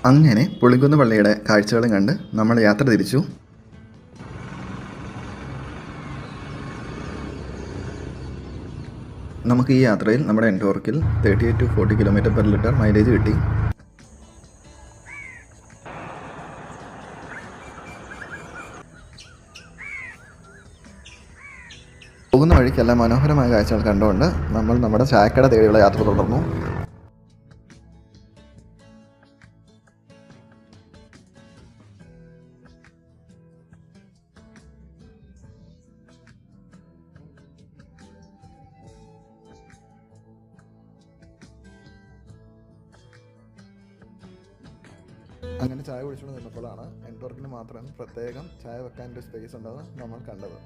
അങ്ങനെ പുളിങ്കുന്ന് പള്ളിയുടെ കാഴ്ചകളും കണ്ട് നമ്മൾ യാത്ര തിരിച്ചു. നമുക്ക് ഈ യാത്രയിൽ നമ്മുടെ എൻടോർക്കിൽ 38 to 40 km/ലിറ്റർ മൈലേജ് കിട്ടി. പോകുന്ന വഴിക്കെല്ലാം മനോഹരമായ കാഴ്ചകൾ കണ്ടുകൊണ്ട് നമ്മൾ നമ്മുടെ ചായക്കട തേടിയുള്ള യാത്ര തുടർന്നു. അങ്ങനെ ചായ കുടിച്ചുകൊണ്ട് നിന്നപ്പോഴാണ് എൻടോർക്കിന് മാത്രം പ്രത്യേകം ചായ വെക്കാൻ ഒരു സ്പേസ് ഉണ്ടെന്ന് നമ്മൾ കണ്ടത്.